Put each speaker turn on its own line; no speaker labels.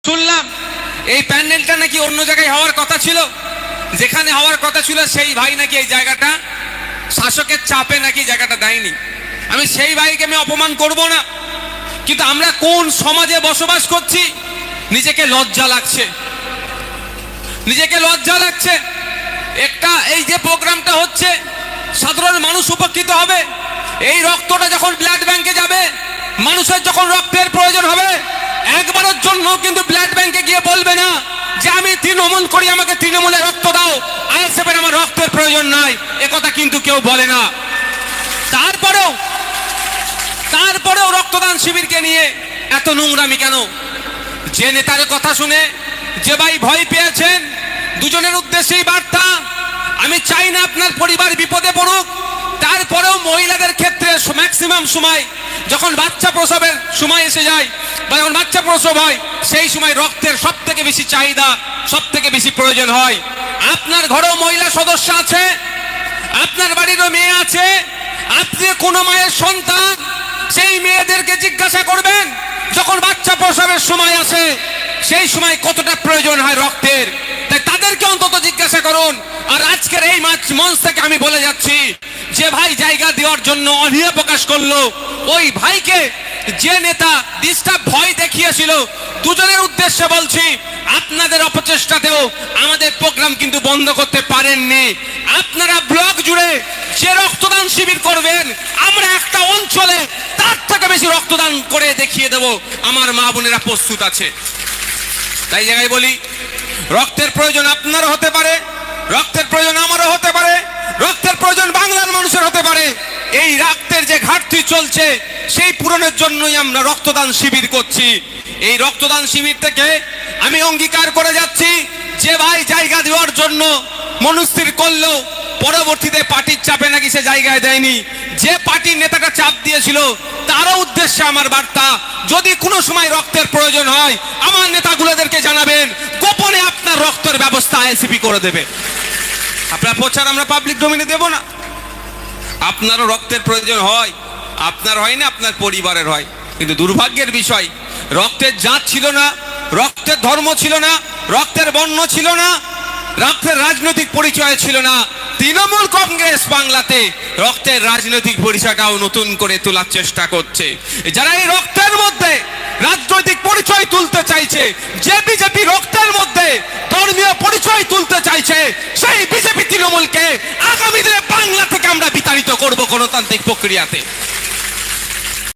শুনলাম এই প্যান্ডেলটা নাকি অন্য জায়গায় হওয়ার কথা ছিল, যেখানে হওয়ার কথা ছিল সেই ভাই নাকি এই জায়গাটা শাসকের চাপে নাকি জায়গাটা দেয়নি। আমি সেই ভাইকে আমি অপমান করব না, কিন্তু আমরা কোন সমাজে বসবাস করছি নিজেকে লজ্জা লাগছে, নিজেকে লজ্জা লাগছে। একটা এই যে প্রোগ্রামটা হচ্ছে সাধারণ মানুষ উপকৃত হবে, এই রক্তটা যখন ব্লাড ব্যাংকে যাবে, মানুষের যখন রক্তের প্রয়োজন হবে, একবারের জন্য কিন্তু ব্লাড ব্যাংকে গিয়ে বলবে না যে আমি তৃণমূল করি, আমাকে তৃণমূলে রক্ত দাও, আইএসএফের আমার রক্তের প্রয়োজন নাই, একথা কিন্তু কেউ বলে না। তারপরেও রক্তদান শিবিরকে নিয়ে এত নোংরামি কেন? যে নেতার কথা শুনে যে ভাই ভয় পেয়েছেন, দুজনের উদ্দেশ্যেই বার্তা, আমি চাই না আপনার পরিবার বিপদে পড়ুক। তারপরেও মহিলাদের ক্ষেত্রে ম্যাক্সিমাম সময় যখন বাচ্চা প্রসবের সময় এসে যায় বা যখন বাচ্চা প্রসব হয়, সেই সময় রক্তের সব থেকে বেশি চাহিদা, সব থেকে বেশি প্রয়োজন হয়। আপনার ঘরেও মহিলা সদস্য আছে, আপনার বাড়িরও মেয়ে আছে, আপনি কোনো মায়ের সন্তান, সেই মেয়েদেরকে জিজ্ঞাসা করবেন যখন বাচ্চা প্রসবের সময় আসে সেই সময় কতটা প্রয়োজন হয় রক্তের, তাই তাদেরকে অন্তত জিজ্ঞাসা করুন। আর আজকের এই মঞ্চ থেকে আমি বলে যাচ্ছি, যে ভাই জায়গা দেওয়ার জন্য অনীহা প্রকাশ করলো, ওই ভাইকে যে নেতা ডিস্টার্ব ভয় দেখিয়েছিল, দুজনের উদ্দেশ্যে বলছি, আপনাদের অপচেষ্টাতেও আমাদের প্রোগ্রাম কিন্তু বন্ধ করতে পারেননি। আপনারা ব্লক জুড়ে যে রক্তদান শিবির করবেন, আমরা একটা অঞ্চলে তার থেকে বেশি রক্তদান করে দেখিয়ে দেব আমার মা বোনেরা প্রস্তুত আছে। তাই জায়গায় বলি, রক্তের প্রয়োজন আপনারও হতে পারে, রক্তের প্রয়োজন আমারও হতে পারে, রক্তের প্রয়োজন বাংলার মানুষের হতে পারে। এই রক্তের যে ঘাটতি চলছে সেই পূরণের জন্যই আমরা রক্তদান শিবির করছি। এই রক্তদান শিবির থেকে আমি অঙ্গীকার করে যাচ্ছি, যে ভাই জায়গা দেওয়ার জন্য মনস্থির করলো, পরবর্তীতে পার্টির চাপে নাকি সে জায়গায় দেয়নি, যে পার্টির নেতাটা চাপ দিয়েছিল তারও উদ্দেশ্যে আমার বার্তা, যদি কোনো সময় রক্তের প্রয়োজন হয় আমার নেতাগুলোদেরকে জানাবেন, গোপনে আপনার রক্তের ব্যবস্থা আইএসএফ করে দেবে। আপনার প্রচার আমরা পাবলিক ডোমেইনে দেব না। আপনারও রক্তের প্রয়োজন হয়, আপনার হয় না, আপনার পরিবারের হয়, কিন্তু দুর্ভাগ্যের বিষয়, রক্তের জাত ছিল না, রক্তের ধর্ম ছিল না, রক্তের বর্ণ ছিল না, রক্তের রাজনৈতিক পরিচয় ছিল না। তৃণমূল কংগ্রেস বাংলাতে রক্তের রাজনৈতিক পরিচয়টাও নতুন করে তোলার চেষ্টা করছে। যারা এই রক্তের মধ্যে রাজনৈতিক পরিচয় তুলতে চাইছে, যে বিজেপি রক্তের মধ্যে ধর্মীয় পরিচয় তুলতে চাইছে, সেই বিজেপি তৃণমূলকে আগামী দিনে বাংলা থেকে আমরা বিতাড়িত করব গণতান্ত্রিক প্রক্রিয়াতে।